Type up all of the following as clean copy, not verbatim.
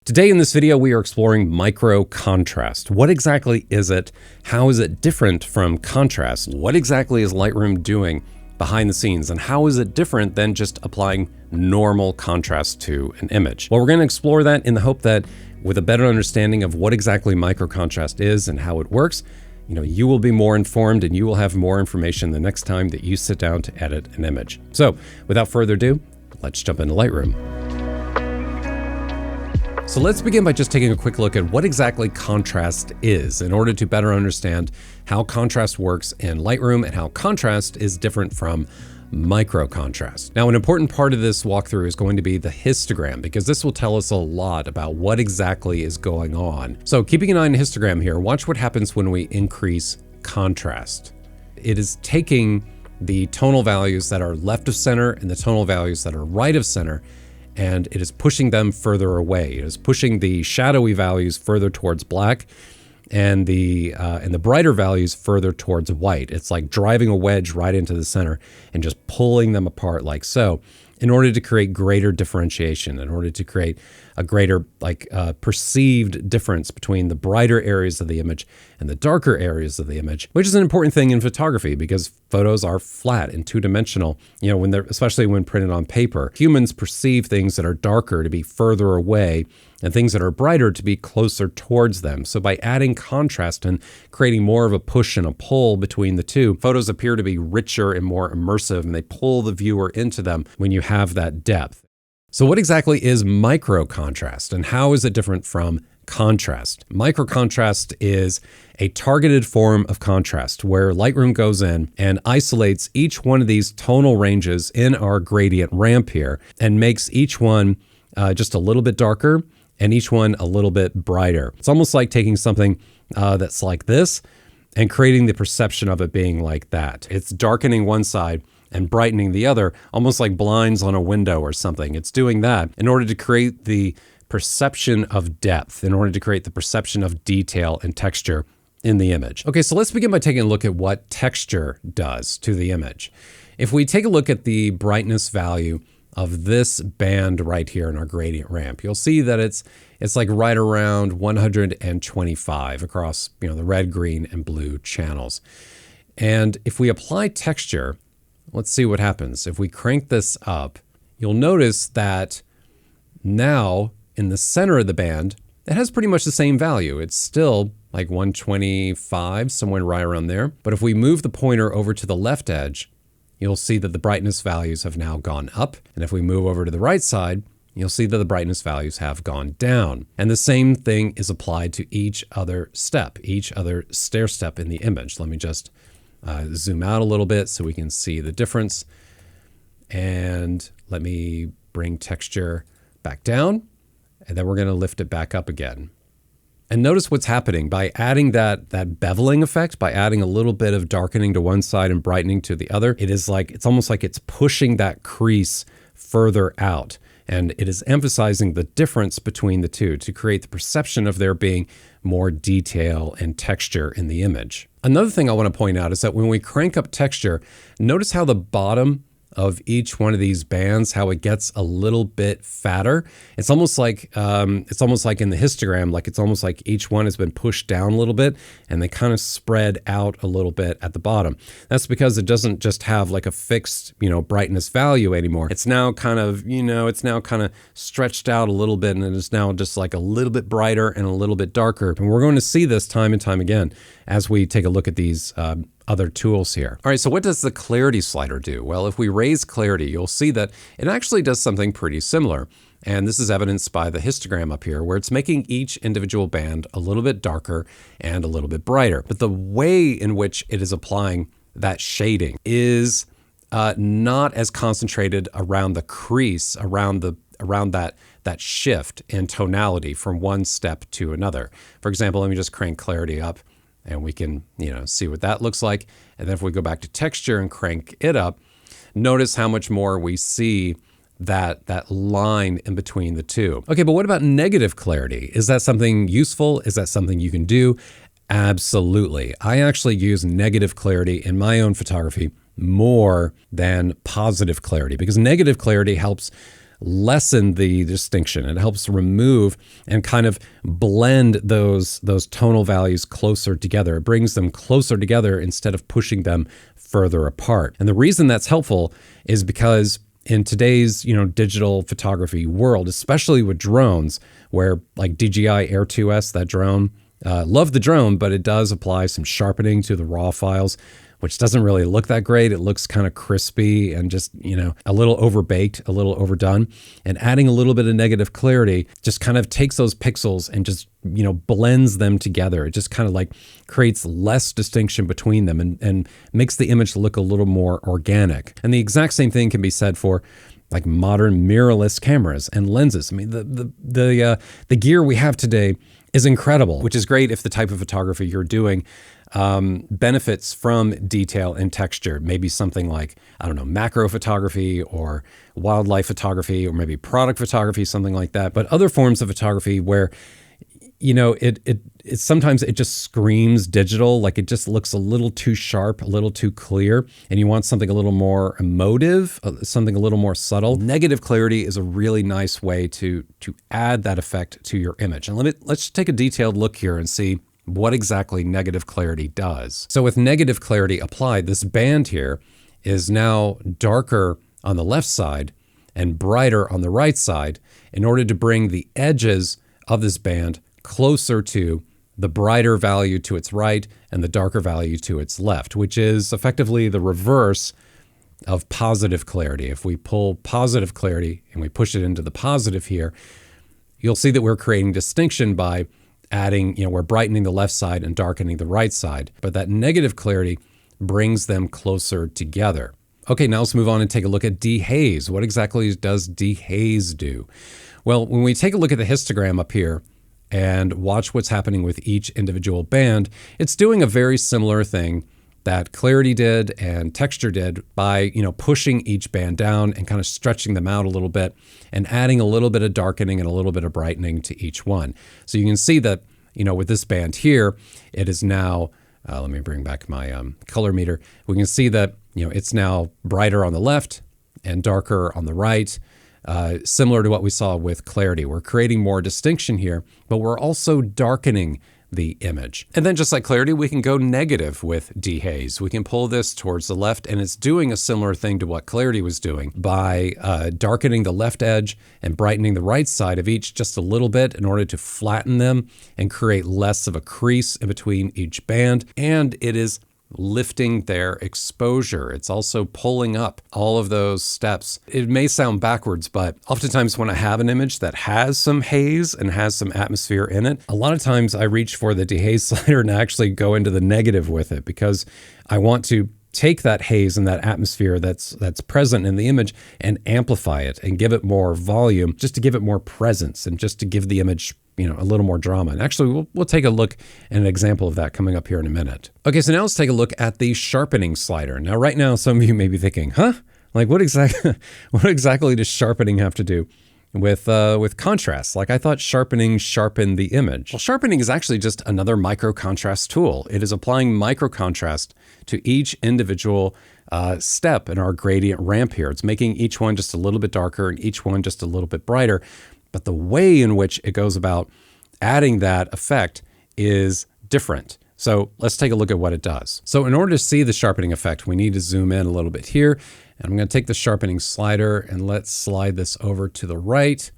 Today in this video, we are exploring micro contrast. What exactly is it? How is it different from contrast? What exactly is Lightroom doing behind the scenes? And how is it different than just applying normal contrast to an image? Well, we're going to explore that in the hope that with a better understanding of what exactly micro contrast is and how it works, you will be more informed and you will have more information the next time that you sit down to edit an image. So without further ado, let's jump into Lightroom. So let's begin by just taking a quick look at what exactly contrast is in order to better understand how contrast works in Lightroom and how contrast is different from micro contrast. Now, an important part of this walkthrough is going to be the histogram, because this will tell us a lot about what exactly is going on. So keeping an eye on the histogram here, watch what happens when we increase contrast. It is taking the tonal values that are left of center and the tonal values that are right of center, and it is pushing them further away. It is pushing the shadowy values further towards black and the brighter values further towards white. It's like driving a wedge right into the center and just pulling them apart like so, in order to create greater differentiation, in order to create a greater perceived difference between the brighter areas of the image and the darker areas of the image, which is an important thing in photography because photos are flat and two-dimensional, especially when printed on paper. Humans perceive things that are darker to be further away and things that are brighter to be closer towards them. So by adding contrast and creating more of a push and a pull between the two, photos appear to be richer and more immersive, and they pull the viewer into them when you have that depth. So what exactly is micro contrast and how is it different from contrast? Micro contrast is a targeted form of contrast where Lightroom goes in and isolates each one of these tonal ranges in our gradient ramp here and makes each one just a little bit darker and each one a little bit brighter. It's almost like taking something that's like this and creating the perception of it being like that. It's darkening one side and brightening the other, almost like blinds on a window or something. It's doing that in order to create the perception of depth, in order to create the perception of detail and texture in the image. Okay, so let's begin by taking a look at what texture does to the image. If we take a look at the brightness value of this band right here in our gradient ramp, you'll see that it's like right around 125 across the red, green, and blue channels. And if we apply texture, let's see what happens. If we crank this up, you'll notice that now in the center of the band, it has pretty much the same value. It's still like 125, somewhere right around there. But if we move the pointer over to the left edge, you'll see that the brightness values have now gone up. And if we move over to the right side, you'll see that the brightness values have gone down. And the same thing is applied to each other step, each other stair step in the image. Let me just zoom out a little bit so we can see the difference. And let me bring texture back down, and then we're going to lift it back up again. And notice what's happening by adding that beveling effect, by adding a little bit of darkening to one side and brightening to the other. It's almost like it's pushing that crease further out. And it is emphasizing the difference between the two to create the perception of there being more detail and texture in the image. Another thing I want to point out is that when we crank up texture, notice how the bottom of each one of these bands, how it gets a little bit fatter. It's almost like in the histogram, like it's almost like each one has been pushed down a little bit and they kind of spread out a little bit at the bottom. That's because it doesn't just have like a fixed, brightness value anymore. It's now kind of, stretched out a little bit, and it is now just like a little bit brighter and a little bit darker. And we're going to see this time and time again as we take a look at these other tools here. All right, so what does the clarity slider do? Well, if we raise clarity, you'll see that it actually does something pretty similar. And this is evidenced by the histogram up here, where it's making each individual band a little bit darker and a little bit brighter. But the way in which it is applying that shading is not as concentrated around the crease, around that shift in tonality from one step to another. For example, let me just crank clarity up, and we can, see what that looks like. And then if we go back to texture and crank it up, notice how much more we see that line in between the two. Okay, but what about negative clarity? Is that something useful? Is that something you can do? Absolutely. I actually use negative clarity in my own photography more than positive clarity, because negative clarity helps lessen the distinction. It helps remove and kind of blend those tonal values closer together. It brings them closer together instead of pushing them further apart. And the reason that's helpful is because in today's, digital photography world, especially with drones, where like DJI Air 2S, that drone, love the drone, but it does apply some sharpening to the raw files, which doesn't really look that great. It looks kind of crispy and just, a little overbaked, a little overdone. And adding a little bit of negative clarity just kind of takes those pixels and just, blends them together. It just kind of like creates less distinction between them and makes the image look a little more organic. And the exact same thing can be said for like modern mirrorless cameras and lenses. I mean, the gear we have today is incredible, which is great if the type of photography you're doing benefits from detail and texture. Maybe something like, macro photography or wildlife photography or maybe product photography, something like that. But other forms of photography where, it sometimes it just screams digital, like it just looks a little too sharp, a little too clear, and you want something a little more emotive, something a little more subtle. Negative clarity is a really nice way to add that effect to your image. And let's take a detailed look here and see what exactly negative clarity does. So with negative clarity applied, this band here is now darker on the left side and brighter on the right side in order to bring the edges of this band closer to the brighter value to its right and the darker value to its left, which is effectively the reverse of positive clarity. If we pull positive clarity and we push it into the positive here, you'll see that we're creating distinction by adding, we're brightening the left side and darkening the right side. But that negative clarity brings them closer together. Okay, now let's move on and take a look at dehaze. What exactly does dehaze do? Well, when we take a look at the histogram up here and watch what's happening with each individual band, it's doing a very similar thing that clarity did and texture did by, pushing each band down and kind of stretching them out a little bit and adding a little bit of darkening and a little bit of brightening to each one. So you can see that, with this band here, it is now, let me bring back my color meter. We can see that, it's now brighter on the left and darker on the right. Similar to what we saw with clarity. We're creating more distinction here, but we're also darkening the image. And then just like clarity, we can go negative with dehaze. We can pull this towards the left, and it's doing a similar thing to what clarity was doing by darkening the left edge and brightening the right side of each just a little bit in order to flatten them and create less of a crease in between each band. And it is lifting their exposure. It's also pulling up all of those steps. It may sound backwards, but oftentimes when I have an image that has some haze and has some atmosphere in it, a lot of times I reach for the dehaze slider and actually go into the negative with it because I want to take that haze and that atmosphere that's present in the image and amplify it and give it more volume, just to give it more presence and just to give the image a little more drama. And actually, we'll take a look at an example of that coming up here in a minute. Okay, so now let's take a look at the sharpening slider. Now, right now, some of you may be thinking, like what exactly does sharpening have to do with contrast? Like I thought sharpening sharpened the image. Well, sharpening is actually just another micro contrast tool. It is applying micro contrast to each individual step in our gradient ramp here. It's making each one just a little bit darker and each one just a little bit brighter. But the way in which it goes about adding that effect is different. So let's take a look at what it does. So in order to see the sharpening effect, we need to zoom in a little bit here. And I'm going to take the sharpening slider and let's slide this over to the right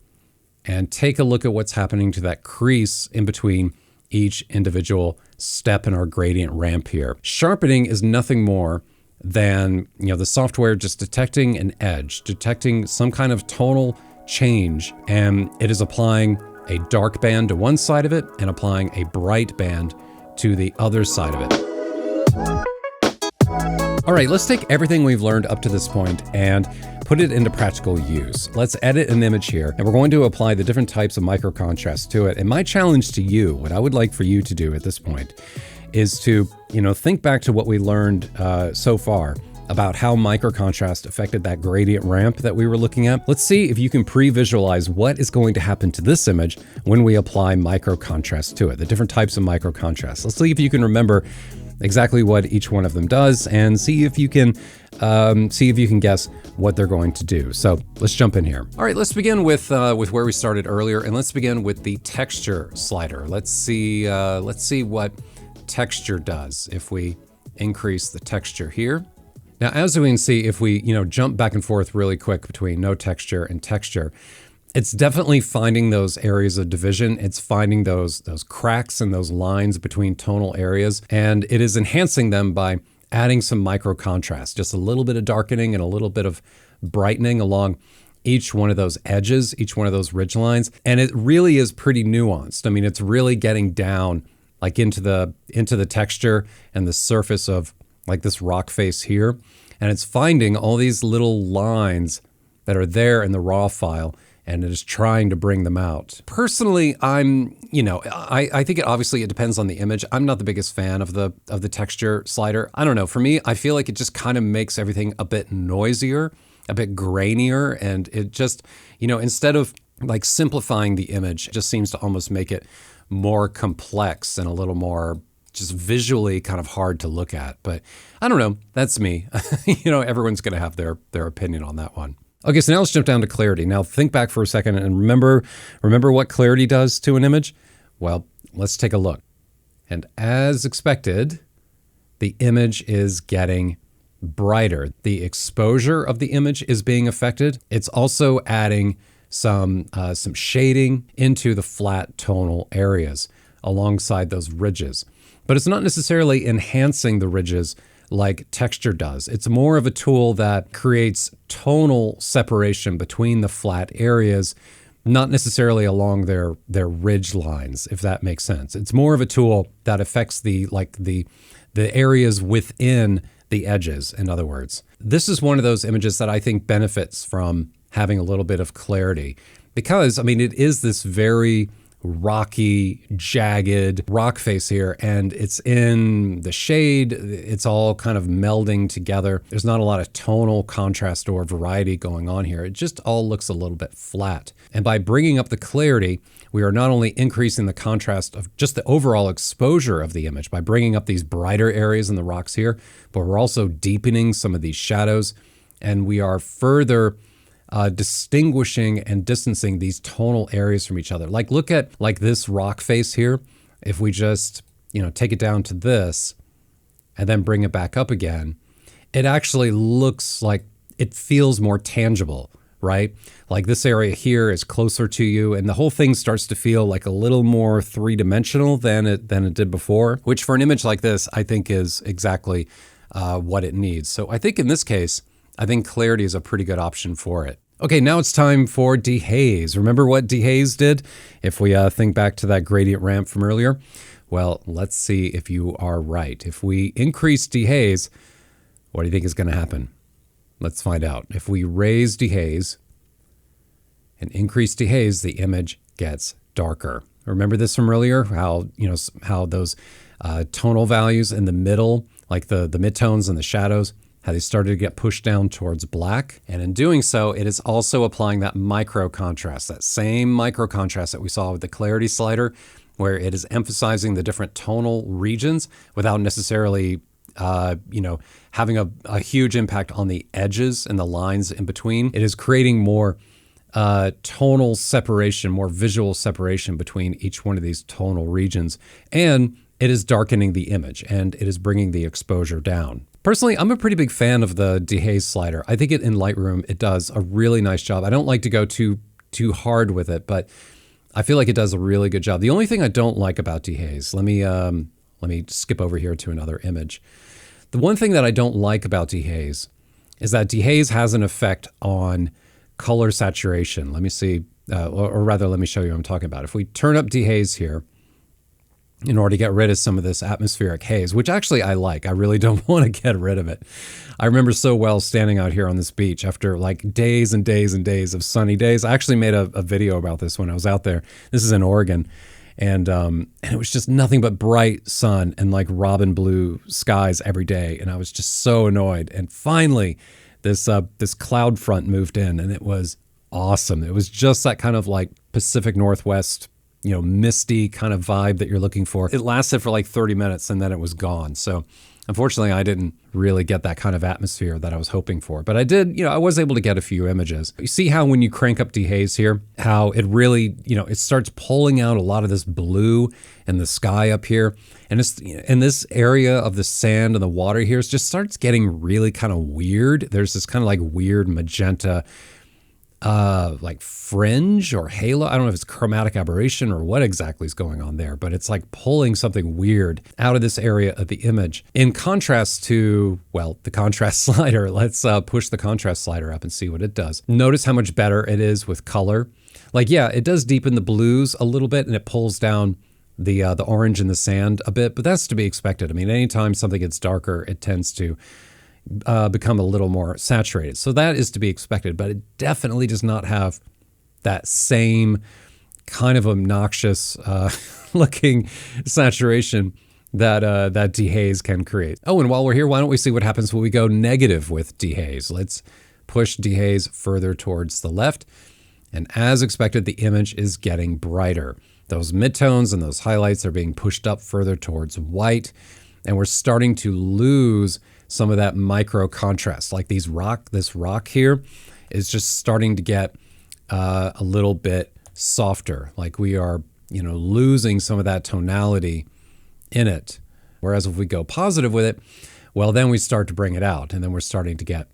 and take a look at what's happening to that crease in between each individual step in our gradient ramp here. Sharpening is nothing more than, the software just detecting an edge, detecting some kind of tonal change, and it is applying a dark band to one side of it and applying a bright band to the other side of it. All right, let's take everything we've learned up to this point and put it into practical use. Let's edit an image here, and we're going to apply the different types of micro contrast to it. And my challenge to you, what I would like for you to do at this point, is to think back to what we learned so far about how micro contrast affected that gradient ramp that we were looking at. Let's see if you can pre-visualize what is going to happen to this image when we apply micro contrast to it, the different types of micro contrast. Let's see if you can remember exactly what each one of them does and see if you can guess what they're going to do. So let's jump in here. All right, let's begin with where we started earlier, and let's begin with the texture slider. Let's see what texture does if we increase the texture here. Now, as we can see, if we jump back and forth really quick between no texture and texture, it's definitely finding those areas of division. It's finding those cracks and those lines between tonal areas, and it is enhancing them by adding some micro contrast, just a little bit of darkening and a little bit of brightening along each one of those edges, each one of those ridge lines. And it really is pretty nuanced. I mean, it's really getting down like into the texture and the surface of like this rock face here. And it's finding all these little lines that are there in the raw file, and it is trying to bring them out. Personally, I think it depends on the image. I'm not the biggest fan of the texture slider. I don't know, for me, I feel like it just kind of makes everything a bit noisier, a bit grainier, and it just, instead of like simplifying the image, it just seems to almost make it more complex and a little more just visually kind of hard to look at. But I don't know, that's me. Everyone's gonna have their opinion on that one. Okay, so now let's jump down to clarity. Now think back for a second and remember what clarity does to an image? Well, let's take a look. And as expected, the image is getting brighter. The exposure of the image is being affected. It's also adding some shading into the flat tonal areas alongside those ridges. But it's not necessarily enhancing the ridges like texture does. It's more of a tool that creates tonal separation between the flat areas, not necessarily along their ridge lines, if that makes sense. It's more of a tool that affects the areas within the edges, in other words. This is one of those images that I think benefits from having a little bit of clarity because, it is this very rocky, jagged rock face here, and it's in the shade. It's all kind of melding together. There's not a lot of tonal contrast or variety going on here. It just all looks a little bit flat. And by bringing up the clarity, we are not only increasing the contrast of just the overall exposure of the image by bringing up these brighter areas in the rocks here, but we're also deepening some of these shadows, and we are further distinguishing and distancing these tonal areas from each other. Like look at like this rock face here. If we just, take it down to this and then bring it back up again, it actually looks like it feels more tangible, right? Like this area here is closer to you and the whole thing starts to feel like a little more three-dimensional than it did before, which for an image like this, I think is exactly what it needs. So I think in this case, I think clarity is a pretty good option for it. Okay, now it's time for Dehaze. Remember what Dehaze did? If we think back to that gradient ramp from earlier, well, let's see if you are right. If we increase Dehaze, what do you think is going to happen? Let's find out. If we raise Dehaze and increase Dehaze, the image gets darker. Remember this from earlier? How those tonal values in the middle, like the midtones and the shadows, how they started to get pushed down towards black. And in doing so, it is also applying that micro contrast, that same micro contrast that we saw with the clarity slider, where it is emphasizing the different tonal regions without necessarily, having a huge impact on the edges and the lines in between. It is creating more tonal separation, more visual separation between each one of these tonal regions. And it is darkening the image and it is bringing the exposure down. Personally, I'm a pretty big fan of the Dehaze slider. I think in Lightroom, it does a really nice job. I don't like to go too hard with it, but I feel like it does a really good job. The only thing I don't like about Dehaze, let me skip over here to another image. The one thing that I don't like about Dehaze is that Dehaze has an effect on color saturation. Let me see, or rather, let me show you what I'm talking about. If we turn up Dehaze here, in order to get rid of some of this atmospheric haze, which actually I like. I really don't want to get rid of it. I remember so well standing out here on this beach after like days and days and days of sunny days. I actually made a video about this when I was out there. This is in Oregon. And it was just nothing but bright sun and like robin blue skies every day. And I was just so annoyed. And finally, this cloud front moved in and it was awesome. It was just that kind of like Pacific Northwest misty kind of vibe that you're looking for. It lasted for like 30 minutes and then it was gone. So unfortunately, I didn't really get that kind of atmosphere that I was hoping for. But I did, I was able to get a few images. You see how when you crank up Dehaze here, how it really, it starts pulling out a lot of this blue and the sky up here. And it's in this area of the sand and the water here, it just starts getting really kind of weird. There's this kind of like weird magenta like fringe or halo. I don't know if it's chromatic aberration or what exactly is going on there, but it's like pulling something weird out of this area of the image. In contrast to, the contrast slider, let's push the contrast slider up and see what it does. Notice how much better it is with color. Like, yeah, it does deepen the blues a little bit and it pulls down the orange and the sand a bit, but that's to be expected. I mean, anytime something gets darker, it tends to become a little more saturated. So that is to be expected, but it definitely does not have that same kind of obnoxious looking saturation that that Dehaze can create. Oh, and while we're here, why don't we see what happens when we go negative with Dehaze? Let's push Dehaze further towards the left. And as expected, the image is getting brighter. Those midtones and those highlights are being pushed up further towards white. And we're starting to lose some of that micro contrast. Like this rock here is just starting to get a little bit softer. Like we are, losing some of that tonality in it. Whereas if we go positive with it, well, then we start to bring it out and then we're starting to get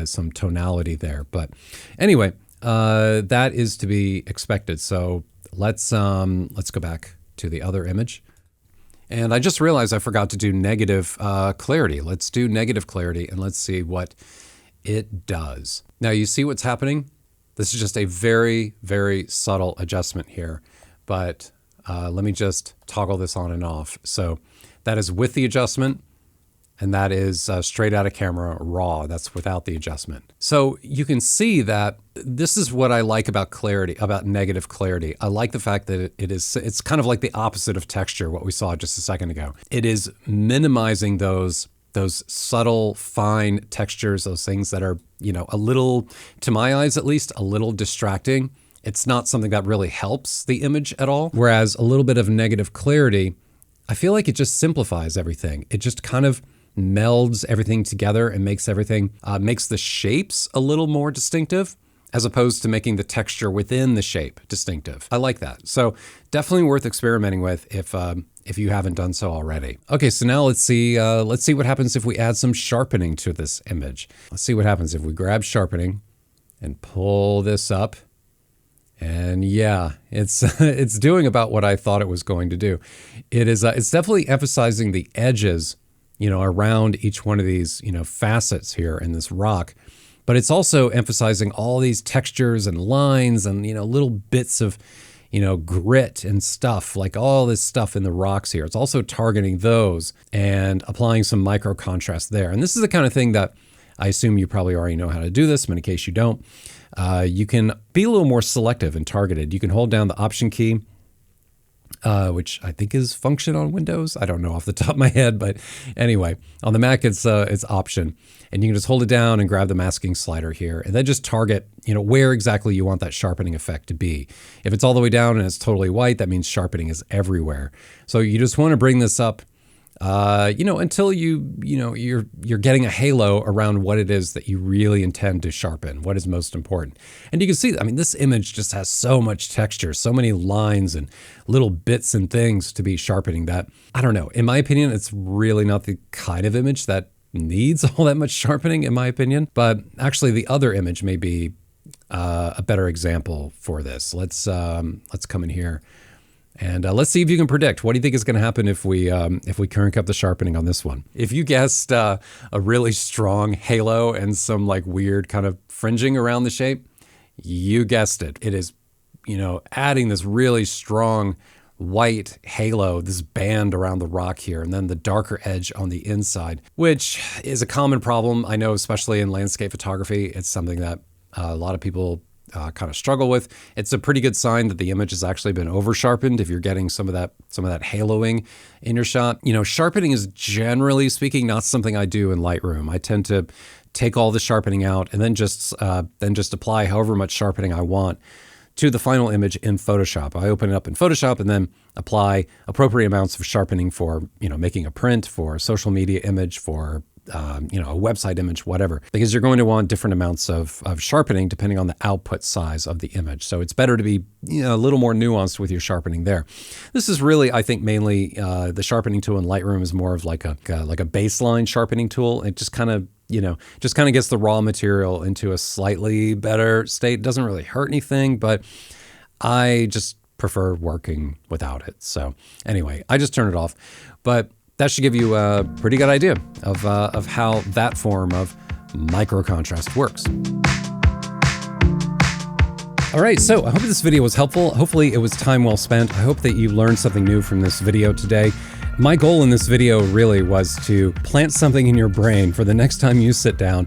some tonality there. But anyway, that is to be expected. So let's go back to the other image. And I just realized I forgot to do negative clarity. Let's do negative clarity and let's see what it does. Now you see what's happening? This is just a very, very subtle adjustment here, but let me just toggle this on and off. So that is with the adjustment, and that is straight out of camera raw. That's without the adjustment. So you can see that this is what I like about clarity, about negative clarity. I like the fact that it's kind of like the opposite of texture, what we saw just a second ago. It is minimizing those subtle, fine textures, those things that are, a little, to my eyes at least, a little distracting. It's not something that really helps the image at all. Whereas a little bit of negative clarity, I feel like it just simplifies everything. It just kind of melds everything together and makes everything, makes the shapes a little more distinctive, as opposed to making the texture within the shape distinctive. I like that. So definitely worth experimenting with if you haven't done so already. Okay, so now let's see what happens if we add some sharpening to this image. Let's see what happens if we grab sharpening and pull this up. And yeah, it's it's doing about what I thought it was going to do. It's definitely emphasizing the edges, around each one of these, facets here in this rock. But it's also emphasizing all these textures and lines and, little bits of, grit and stuff, like all this stuff in the rocks here. It's also targeting those and applying some micro contrast there. And this is the kind of thing that I assume you probably already know how to do this, but in case you don't, you can be a little more selective and targeted. You can hold down the Option key, which I think is Function on Windows. I don't know off the top of my head, but anyway, on the Mac, it's Option. And you can just hold it down and grab the masking slider here and then just target, where exactly you want that sharpening effect to be. If it's all the way down and it's totally white, that means sharpening is everywhere. So you just want to bring this up, until you're getting a halo around what it is that you really intend to sharpen, what is most important. And you can see, this image just has so much texture, so many lines and little bits and things to be sharpening that, I don't know, in my opinion, it's really not the kind of image that needs all that much sharpening, in my opinion. But actually the other image may be a better example for this. Let's come in here. And let's see if you can predict. What do you think is going to happen if we crank up the sharpening on this one? If you guessed a really strong halo and some like weird kind of fringing around the shape, you guessed it. It is, adding this really strong white halo, this band around the rock here, and then the darker edge on the inside, which is a common problem. I know, especially in landscape photography, it's something that a lot of people kind of struggle with. It's a pretty good sign that the image has actually been over sharpened if you're getting some of that haloing in your shot. Sharpening is generally speaking not something I do in Lightroom. I tend to take all the sharpening out and then just apply however much sharpening I want to the final image in Photoshop. I open it up in Photoshop and then apply appropriate amounts of sharpening for, making a print, for a social media image, for a website image, whatever, because you're going to want different amounts of sharpening depending on the output size of the image. So it's better to be a little more nuanced with your sharpening there. This is really, I think, mainly the sharpening tool in Lightroom is more of like a baseline sharpening tool. It just kind of gets the raw material into a slightly better state. Doesn't really hurt anything, but I just prefer working without it. So anyway, I just turn it off, but that should give you a pretty good idea of how that form of micro contrast works. All right, so I hope this video was helpful. Hopefully it was time well spent. I hope that you learned something new from this video today. My goal in this video really was to plant something in your brain for the next time you sit down,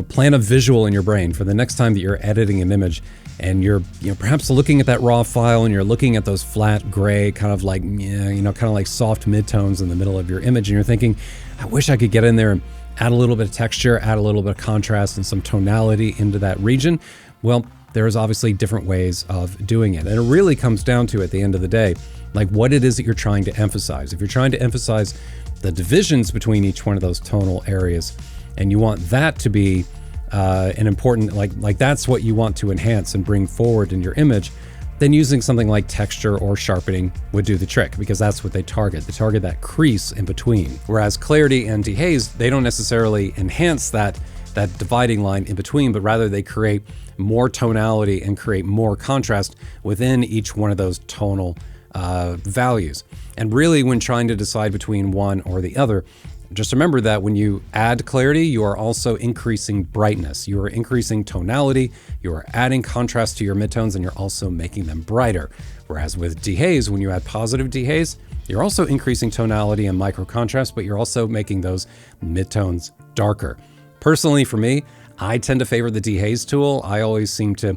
plant a visual in your brain for the next time that you're editing an image and you're perhaps looking at that raw file and you're looking at those flat gray kind of like soft midtones in the middle of your image, and you're thinking, I wish I could get in there and add a little bit of texture, add a little bit of contrast and some tonality into that region. Well, there's obviously different ways of doing it. And it really comes down to, at the end of the day, like what it is that you're trying to emphasize. If you're trying to emphasize the divisions between each one of those tonal areas, and you want that to be an important, like that's what you want to enhance and bring forward in your image, then using something like texture or sharpening would do the trick, because that's what they target. They target that crease in between. Whereas clarity and dehaze, they don't necessarily enhance that dividing line in between, but rather they create more tonality and create more contrast within each one of those tonal values. And really, when trying to decide between one or the other, just remember that when you add clarity, you are also increasing brightness. You are increasing tonality, you are adding contrast to your midtones, and you're also making them brighter. Whereas with dehaze, when you add positive dehaze, you're also increasing tonality and micro contrast, but you're also making those midtones darker. Personally, for me, I tend to favor the dehaze tool. I always seem to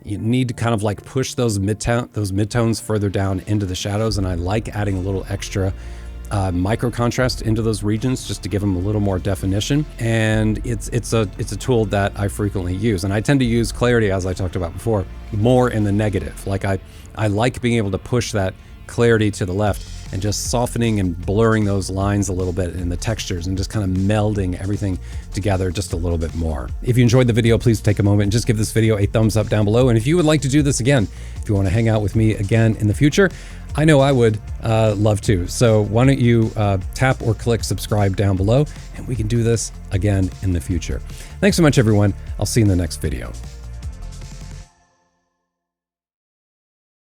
need to kind of like push those midtones further down into the shadows, and I like adding a little extra micro contrast into those regions just to give them a little more definition. And it's a tool that I frequently use, and I tend to use clarity, as I talked about before, more in the negative. Like I like being able to push that clarity to the left and just softening and blurring those lines a little bit in the textures and just kind of melding everything together just a little bit more. If you enjoyed the video, please take a moment and just give this video a thumbs up down below. And if you would like to do this again, if you want to hang out with me again in the future, I know I would love to. So why don't you tap or click subscribe down below, and we can do this again in the future. Thanks so much, everyone. I'll see you in the next video.